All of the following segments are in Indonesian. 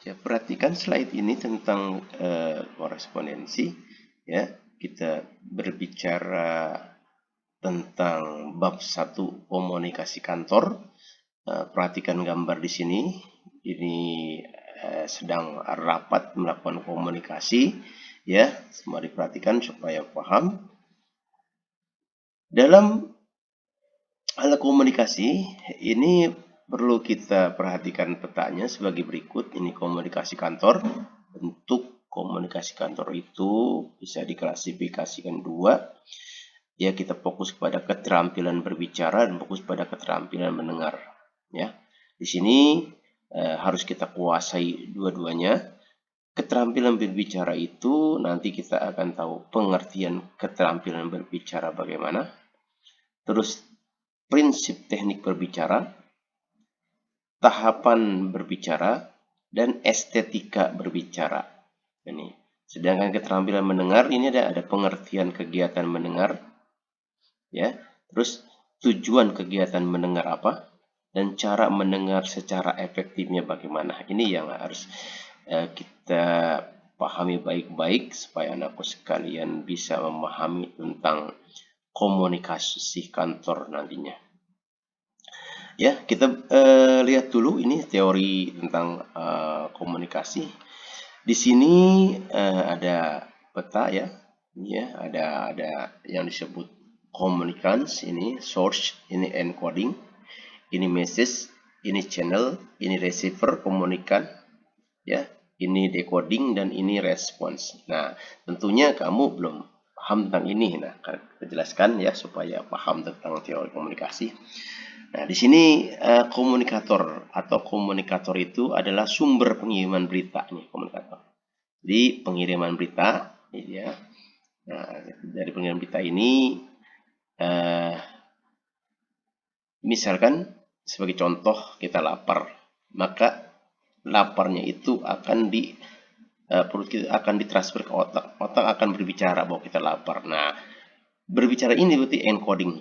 Ya, perhatikan slide ini tentang korespondensi. Ya, kita berbicara tentang bab 1 komunikasi kantor. Perhatikan gambar di sini. Ini sedang rapat melakukan komunikasi. Ya, semua diperhatikan supaya paham. Dalam hal komunikasi ini perlu kita perhatikan petanya sebagai berikut. Ini komunikasi kantor. Bentuk komunikasi kantor itu bisa diklasifikasikan dua. Ya, kita fokus pada keterampilan berbicara dan fokus pada keterampilan mendengar. Ya, di sini harus kita kuasai dua-duanya. Keterampilan berbicara itu nanti kita akan tahu pengertian keterampilan berbicara bagaimana. Terus prinsip teknik berbicara, tahapan berbicara, dan estetika berbicara. Ini. Sedangkan keterampilan mendengar ini ada pengertian kegiatan mendengar, ya. Terus tujuan kegiatan mendengar apa dan cara mendengar secara efektifnya bagaimana. Ini yang harus kita pahami baik-baik supaya anakku sekalian bisa memahami tentang komunikasi kantor nantinya. Ya, kita lihat dulu ini teori tentang komunikasi. Di sini ada peta ya. Ya, ada yang disebut communicants, ini source, ini encoding, ini message, ini channel, ini receiver, komunikan, ya, ini decoding dan ini response. Nah, tentunya kamu belum paham tentang ini. Nah, kita jelaskan ya supaya paham tentang teori komunikasi. Nah, di sini komunikator atau komunikator itu adalah sumber pengiriman berita nih, komunikator. Jadi pengiriman berita, ya. Nah, dari pengiriman berita ini, misalkan sebagai contoh kita lapar, maka laparnya itu akan perut kita akan ditransfer ke otak. Otak akan berbicara bahwa kita lapar. Nah, berbicara ini berarti encoding.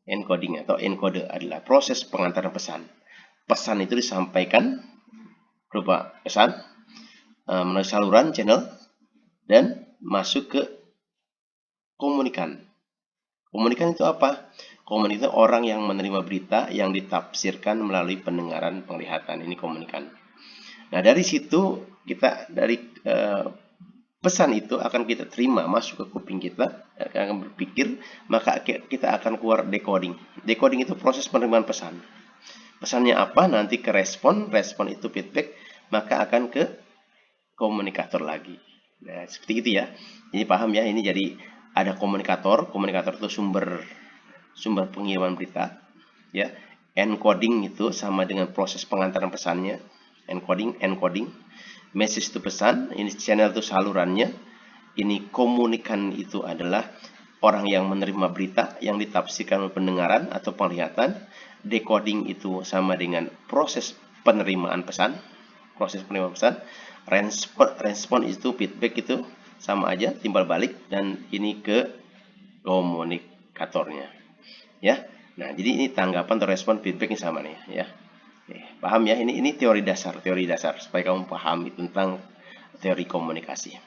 Encoding atau encode adalah proses pengantaran pesan. Pesan itu disampaikan berupa pesan melalui saluran channel dan masuk ke komunikan. Komunikan itu apa? Komunikan itu orang yang menerima berita yang ditafsirkan melalui pendengaran penglihatan. Ini komunikan. Nah, dari situ kita dari pesan itu akan kita terima masuk ke kuping kita, akan berpikir, maka kita akan keluar decoding. Decoding itu proses penerimaan pesan. Pesannya apa? Nanti ke respon itu feedback, maka akan ke komunikator lagi. Nah, seperti itu ya. Jadi paham ya, ini jadi ada komunikator itu sumber pengiriman berita, ya. Encoding itu sama dengan proses pengantaran pesannya, encoding. Message itu pesan, ini channel itu salurannya, ini komunikan itu adalah orang yang menerima berita yang ditafsirkan oleh pendengaran atau penglihatan. Decoding itu sama dengan proses penerimaan pesan, respon itu feedback, itu sama aja, timbal balik, dan ini ke komunikatornya, ya. Nah, jadi ini tanggapan atau respon feedback ini sama nih, ya. Paham ya, ini teori dasar supaya kamu pahami tentang teori komunikasi.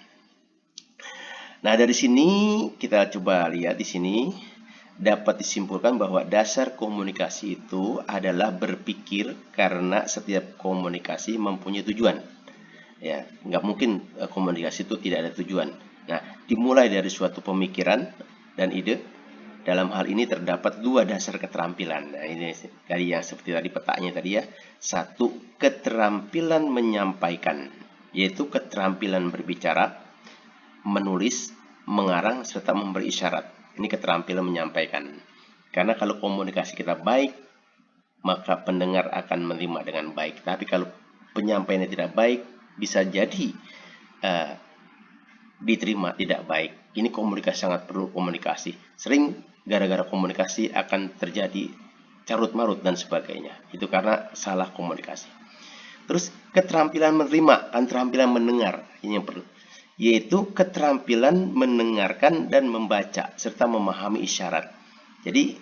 Nah, dari sini kita coba lihat di sini dapat disimpulkan bahwa dasar komunikasi itu adalah berpikir karena setiap komunikasi mempunyai tujuan. Ya, nggak mungkin komunikasi itu tidak ada tujuan. Nah, dimulai dari suatu pemikiran dan ide. Dalam hal ini terdapat dua dasar keterampilan. Nah, ini tadi yang seperti tadi petanya tadi ya. Satu, keterampilan menyampaikan, yaitu keterampilan berbicara, menulis, mengarang, serta memberi isyarat. Ini keterampilan menyampaikan. Karena kalau komunikasi kita baik, maka pendengar akan menerima dengan baik. Tapi kalau penyampaiannya tidak baik, bisa jadi diterima tidak baik. Ini komunikasi sangat perlu komunikasi. Sering gara-gara komunikasi akan terjadi carut marut dan sebagainya. Itu karena salah komunikasi. Terus keterampilan menerima, keterampilan mendengar, ini yang perlu, yaitu keterampilan mendengarkan dan membaca serta memahami isyarat. Jadi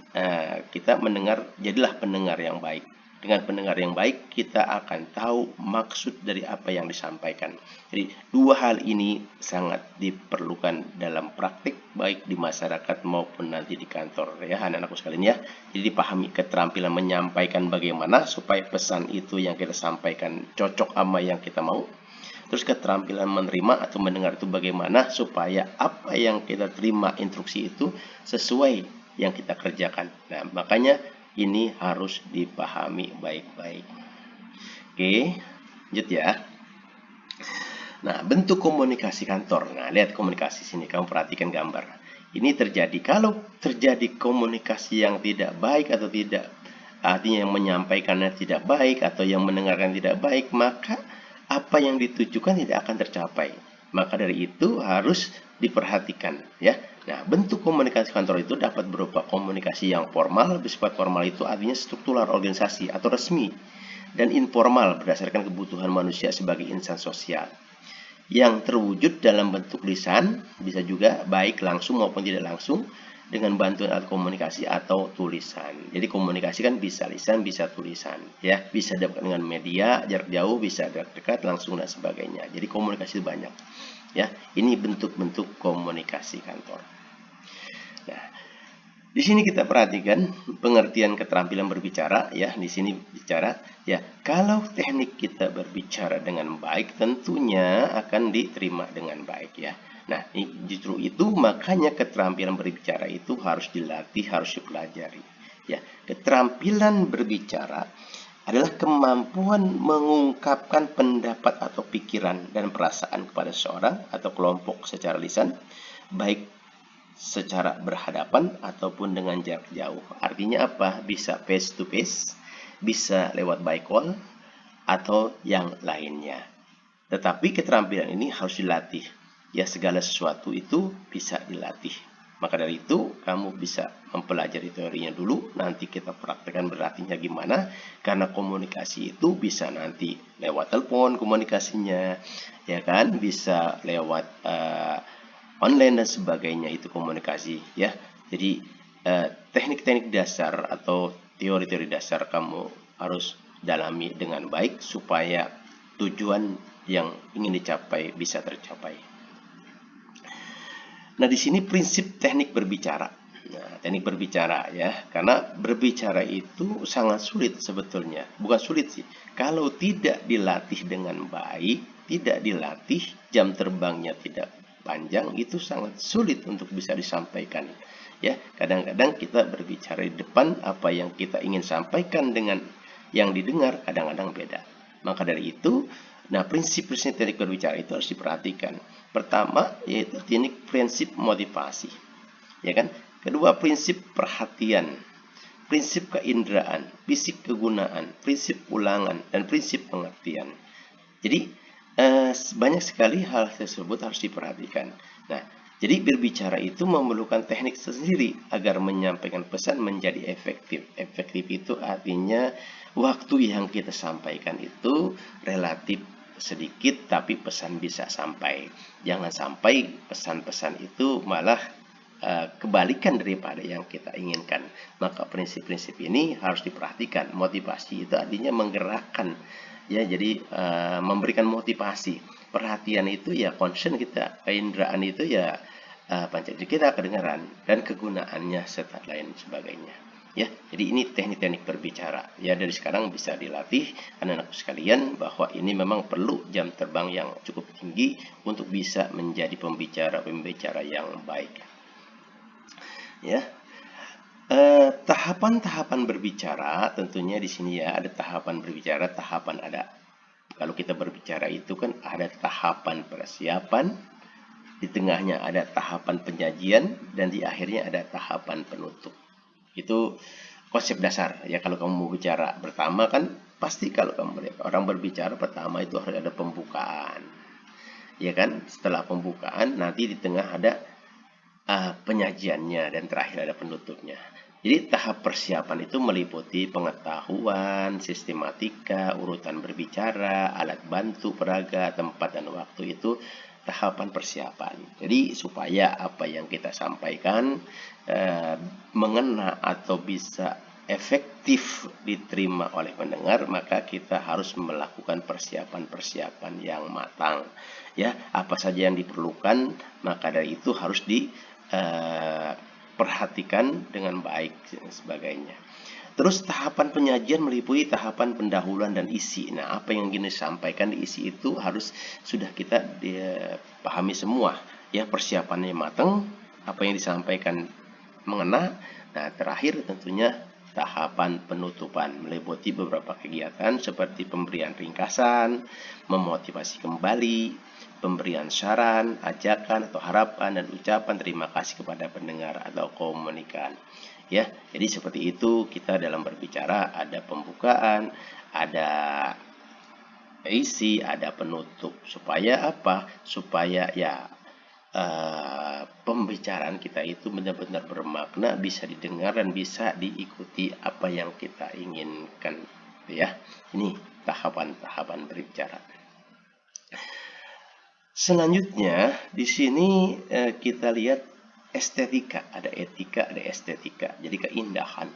kita mendengar, jadilah pendengar yang baik. Dengan pendengar yang baik, kita akan tahu maksud dari apa yang disampaikan. Jadi, dua hal ini sangat diperlukan dalam praktik, baik di masyarakat maupun nanti di kantor, ya, anak-anakku sekalian ya. Jadi, dipahami keterampilan menyampaikan bagaimana supaya pesan itu yang kita sampaikan cocok sama yang kita mau. Terus keterampilan menerima atau mendengar itu bagaimana supaya apa yang kita terima instruksi itu sesuai yang kita kerjakan. Nah, makanya ini harus dipahami baik-baik. Oke, lanjut ya. Nah, bentuk komunikasi kantor. Nah, lihat komunikasi sini, kamu perhatikan gambar. Ini terjadi kalau terjadi komunikasi yang tidak baik atau tidak, artinya yang menyampaikannya tidak baik atau yang mendengarkan tidak baik, maka apa yang ditujukan tidak akan tercapai. Maka dari itu harus diperhatikan, ya. Nah, bentuk komunikasi kantor itu dapat berupa komunikasi yang formal, bersifat formal itu artinya struktural organisasi atau resmi, dan informal berdasarkan kebutuhan manusia sebagai insan sosial. Yang terwujud dalam bentuk lisan, bisa juga baik langsung maupun tidak langsung, dengan bantuan alat komunikasi atau tulisan. Jadi komunikasi kan bisa lisan, bisa tulisan, ya. Bisa dengan media, jarak jauh, bisa jarak dekat, langsung dan sebagainya. Jadi komunikasi itu banyak. Ya, ini bentuk-bentuk komunikasi kantor. Nah, di sini kita perhatikan pengertian keterampilan berbicara, ya. Di sini bicara, ya. Kalau teknik kita berbicara dengan baik, tentunya akan diterima dengan baik, ya. Nah, justru itu makanya keterampilan berbicara itu harus dilatih, harus dipelajari. Ya, keterampilan berbicara adalah kemampuan mengungkapkan pendapat atau pikiran dan perasaan kepada seorang atau kelompok secara lisan, baik secara berhadapan ataupun dengan jarak jauh. Artinya apa? Bisa face to face, bisa lewat by call, atau yang lainnya. Tetapi keterampilan ini harus dilatih. Ya, segala sesuatu itu bisa dilatih. Maka dari itu, kamu bisa mempelajari teorinya dulu, nanti kita praktekkan berlatihnya gimana, karena komunikasi itu bisa nanti lewat telepon komunikasinya, ya kan, bisa lewat online dan sebagainya, itu komunikasi, ya. Jadi, teknik-teknik dasar atau teori-teori dasar kamu harus dalami dengan baik supaya tujuan yang ingin dicapai bisa tercapai. Nah, di sini prinsip teknik berbicara. Nah, teknik berbicara, ya, karena berbicara itu sangat sulit sebetulnya. Bukan sulit sih. Kalau tidak dilatih dengan baik, tidak dilatih, jam terbangnya tidak panjang, itu sangat sulit untuk bisa disampaikan. Ya, kadang-kadang kita berbicara di depan, apa yang kita ingin sampaikan dengan yang didengar kadang-kadang beda. Maka dari itu, nah, prinsip-prinsip teknik berbicara itu harus diperhatikan. Pertama, yaitu teknik prinsip motivasi. Ya kan? Kedua, prinsip perhatian, prinsip keinderaan, prinsip kegunaan, prinsip ulangan, dan prinsip pengertian. Jadi, banyak sekali hal tersebut harus diperhatikan. Nah, jadi berbicara itu memerlukan teknik sendiri agar menyampaikan pesan menjadi efektif. Efektif itu artinya waktu yang kita sampaikan itu relatif sedikit tapi pesan bisa sampai. Jangan sampai pesan-pesan itu malah kebalikan daripada yang kita inginkan. Maka prinsip-prinsip ini harus diperhatikan. Motivasi itu artinya menggerakkan, ya. Jadi memberikan motivasi. Perhatian itu ya concern kita, keinderaan itu ya panca kita kedengaran, dan kegunaannya serta lain sebagainya. Ya, jadi ini teknik-teknik berbicara. Ya, dari sekarang bisa dilatih anak-anakku sekalian bahwa ini memang perlu jam terbang yang cukup tinggi untuk bisa menjadi pembicara yang baik. Ya, tahapan-tahapan berbicara tentunya di sini ya, ada tahapan berbicara, tahapan ada. Kalau kita berbicara itu kan ada tahapan persiapan, di tengahnya ada tahapan penyajian, dan di akhirnya ada tahapan penutup. Itu konsep dasar ya. Kalau kamu mau bicara pertama kan pasti kalau kamu lihat orang berbicara pertama itu harus ada pembukaan, ya kan. Setelah pembukaan nanti di tengah ada penyajiannya, dan terakhir ada penutupnya. Jadi tahap persiapan itu meliputi pengetahuan, sistematika, urutan berbicara, alat bantu peraga, tempat dan waktu. Itu tahapan persiapan. Jadi supaya apa yang kita sampaikan mengena atau bisa efektif diterima oleh pendengar, maka kita harus melakukan persiapan-persiapan yang matang. Ya, apa saja yang diperlukan, maka dari itu harus diperhatikan dengan baik dan sebagainya. Terus tahapan penyajian meliputi tahapan pendahuluan dan isi. Nah, apa yang ingin disampaikan di isi itu harus sudah kita pahami semua. Ya, persiapannya matang, apa yang disampaikan mengena. Nah, terakhir tentunya tahapan penutupan meliputi beberapa kegiatan seperti pemberian ringkasan, memotivasi kembali, pemberian saran, ajakan atau harapan, dan ucapan terima kasih kepada pendengar atau komunikan. Ya, jadi seperti itu kita dalam berbicara ada pembukaan, ada isi, ada penutup. Supaya apa? Supaya ya pembicaraan kita itu benar-benar bermakna, bisa didengar dan bisa diikuti apa yang kita inginkan. Ya, ini tahapan-tahapan berbicara. Selanjutnya di sini kita lihat estetika, ada etika, ada estetika. Jadi keindahan,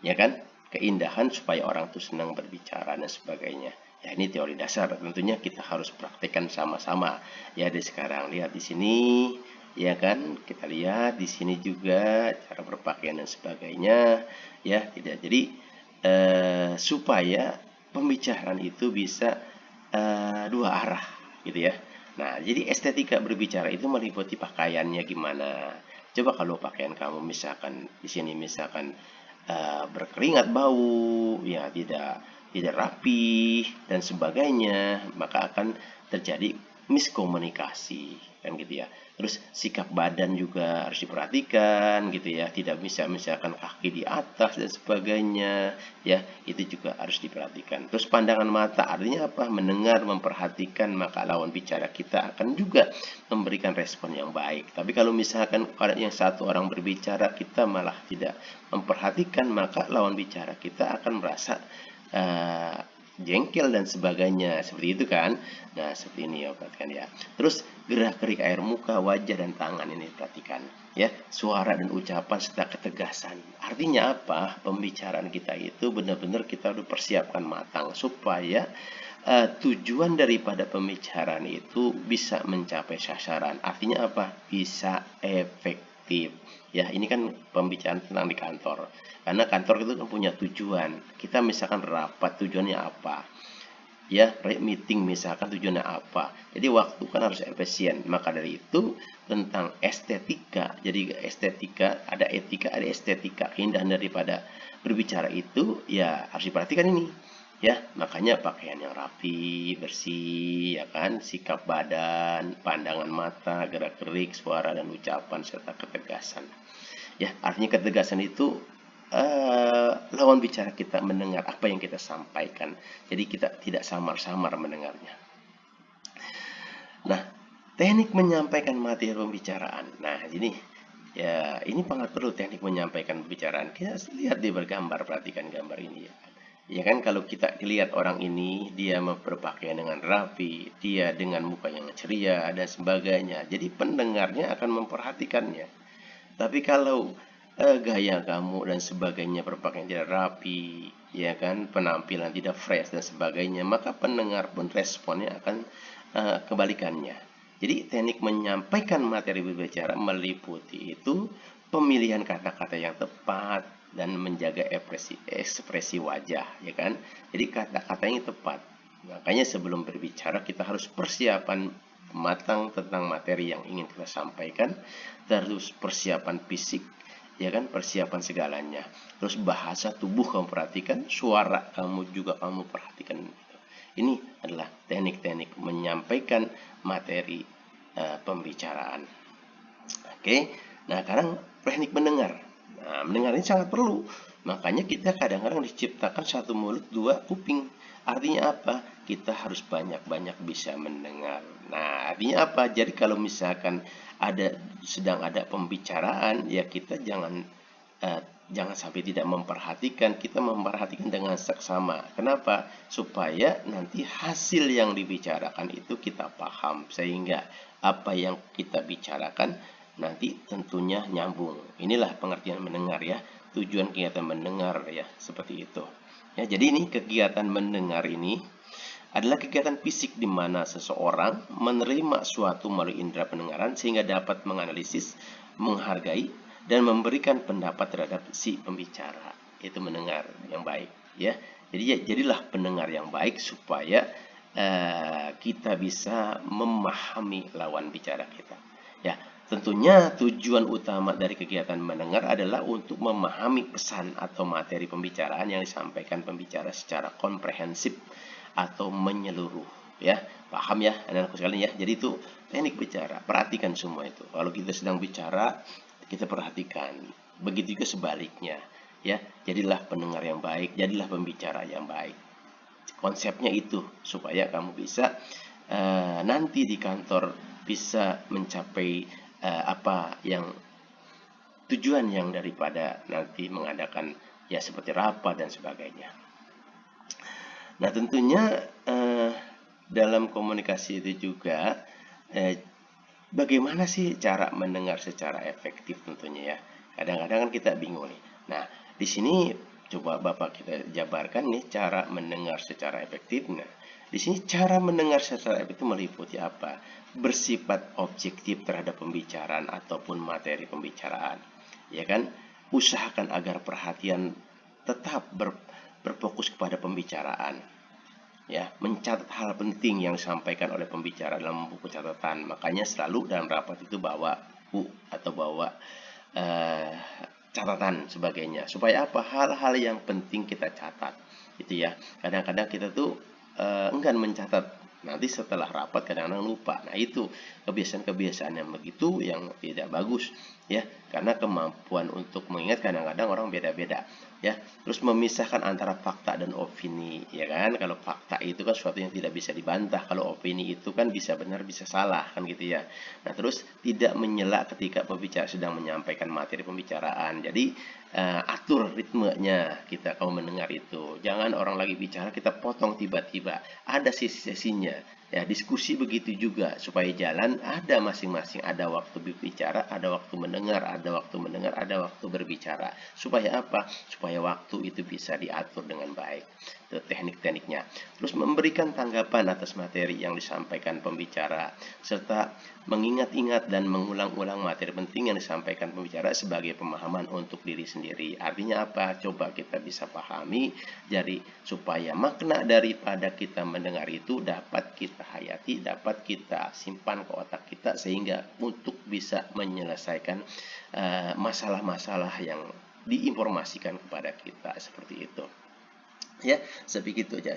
ya kan? Keindahan supaya orang tuh senang berbicara dan sebagainya. Ya, ini teori dasar. Tentunya kita harus praktekkan sama-sama. Ya, dari sekarang lihat di sini, ya kan? Kita lihat di sini juga cara berpakaian dan sebagainya. Ya, tidak. Jadi supaya pembicaraan itu bisa dua arah, gitu ya. Nah, jadi estetika berbicara itu meliputi pakaiannya gimana. Coba kalau pakaian kamu misalkan di sini misalkan berkeringat bau, ya tidak rapi dan sebagainya, maka akan terjadi miskomunikasi kan gitu ya. Terus sikap badan juga harus diperhatikan gitu ya, tidak bisa misalkan kaki di atas dan sebagainya ya, itu juga harus diperhatikan. Terus pandangan mata artinya apa? Mendengar, memperhatikan, maka lawan bicara kita akan juga memberikan respon yang baik. Tapi kalau misalkan yang satu orang berbicara kita malah tidak memperhatikan, maka lawan bicara kita akan merasa jengkel dan sebagainya, seperti itu kan. Nah, seperti ini ya, perhatikan ya. Terus gerak-gerik air muka, wajah dan tangan ini perhatikan ya, suara dan ucapan serta ketegasan. Artinya apa? Pembicaraan kita itu benar-benar kita udah persiapkan matang supaya tujuan daripada pembicaraan itu bisa mencapai sasaran. Artinya apa? Bisa efektif. Ya, ini kan pembicaraan tentang di kantor. Karena kantor itu kan punya tujuan. Kita misalkan rapat, tujuannya apa? Ya, meeting misalkan tujuannya apa? Jadi waktu kan harus efisien. Maka dari itu tentang estetika. Jadi estetika, ada etika, ada estetika. Keindahan daripada berbicara itu ya harus diperhatikan ini. Ya, makanya pakaian yang rapi, bersih, ya kan, sikap badan, pandangan mata, gerak-gerik, suara dan ucapan serta ketegasan. Ya, artinya ketegasan itu lawan bicara kita mendengar apa yang kita sampaikan. Jadi kita tidak samar-samar mendengarnya. Nah, teknik menyampaikan materi pembicaraan. Nah, ini ya, ini sangat perlu teknik menyampaikan pembicaraan. Kita lihat di bergambar, perhatikan gambar ini ya. Ya kan, kalau kita lihat orang ini, dia berpakaian dengan rapi, dia dengan muka yang ceria dan sebagainya. Jadi pendengarnya akan memperhatikannya. Tapi kalau gaya kamu dan sebagainya berpakaian tidak rapi, ya kan, penampilan tidak fresh dan sebagainya, maka pendengar pun responnya akan kebalikannya. Jadi teknik menyampaikan materi berbicara meliputi itu pemilihan kata-kata yang tepat dan menjaga ekspresi wajah, ya kan. Jadi kata-katanya tepat. Makanya sebelum berbicara kita harus persiapan matang tentang materi yang ingin kita sampaikan, terus persiapan fisik, ya kan, persiapan segalanya. Terus bahasa tubuh kamu perhatikan, suara kamu juga kamu perhatikan. Ini adalah teknik-teknik menyampaikan materi pembicaraan. Oke, nah sekarang teknik mendengar. Nah, mendengar ini sangat perlu. Makanya kita kadang-kadang diciptakan satu mulut dua kuping. Artinya apa? Kita harus banyak-banyak bisa mendengar. Nah, artinya apa? Jadi kalau misalkan sedang ada pembicaraan, ya kita jangan sampai tidak memperhatikan. Kita memperhatikan dengan seksama. Kenapa? Supaya nanti hasil yang dibicarakan itu kita paham, sehingga apa yang kita bicarakan nanti tentunya nyambung. Inilah pengertian mendengar ya. tujuan kegiatan mendengar ya, seperti itu. Ya, jadi ini kegiatan mendengar ini adalah kegiatan fisik di mana seseorang menerima suatu melalui indera pendengaran sehingga dapat menganalisis, menghargai, dan memberikan pendapat terhadap si pembicara. Itu mendengar yang baik, ya. Jadi jadilah pendengar yang baik supaya kita bisa memahami lawan bicara kita. Ya, tentunya tujuan utama dari kegiatan mendengar adalah untuk memahami pesan atau materi pembicaraan yang disampaikan pembicara secara komprehensif atau menyeluruh, ya. Paham ya anak-anakku sekalian ya. Jadi itu teknik bicara, perhatikan semua itu. Kalau kita sedang bicara, kita perhatikan. Begitu juga sebaliknya, ya. Jadilah pendengar yang baik, jadilah pembicara yang baik. Konsepnya itu supaya kamu bisa nanti di kantor bisa mencapai apa yang tujuan yang daripada nanti mengadakan ya seperti rapat dan sebagainya. Nah, tentunya dalam komunikasi itu juga bagaimana sih cara mendengar secara efektif tentunya ya. Kadang-kadang kan kita bingung nih. Nah, di sini coba Bapak kita jabarkan nih cara mendengar secara efektif. Nah, di sini cara mendengar secara efektif meliputi apa? Bersifat objektif terhadap pembicaraan ataupun materi pembicaraan. Ya kan? Usahakan agar perhatian tetap berfokus kepada pembicaraan, ya, mencatat hal penting yang disampaikan oleh pembicara dalam buku catatan. Makanya selalu dalam rapat itu bawa buku atau bawa eh, catatan sebagainya, supaya apa, hal-hal yang penting kita catat itu ya. Kadang-kadang kita tuh enggan mencatat, nanti setelah rapat kadang-kadang lupa. Nah, itu kebiasaan-kebiasaan yang begitu yang tidak bagus ya, karena kemampuan untuk mengingat kadang-kadang orang beda-beda ya. Terus memisahkan antara fakta dan opini, ya kan. Kalau fakta itu kan sesuatu yang tidak bisa dibantah, kalau opini itu kan bisa benar bisa salah kan gitu ya. Nah, terus tidak menyela ketika pembicara sedang menyampaikan materi pembicaraan. Jadi atur ritmenya kita kalau mendengar itu. Jangan orang lagi bicara kita potong tiba-tiba. Ada sesi-sesinya. Ya, diskusi begitu juga supaya jalan ada masing-masing, ada waktu berbicara, ada waktu mendengar, ada waktu berbicara. Supaya apa? Supaya waktu itu bisa diatur dengan baik. Itu teknik-tekniknya. Terus memberikan tanggapan atas materi yang disampaikan pembicara serta mengingat-ingat dan mengulang-ulang materi penting yang disampaikan pembicara sebagai pemahaman untuk diri sendiri. Artinya apa? Coba kita bisa pahami, jadi supaya makna daripada kita mendengar itu dapat kita hayati, dapat kita simpan ke otak kita sehingga untuk bisa menyelesaikan masalah-masalah yang diinformasikan kepada kita seperti itu. Ya, sebegitu aja.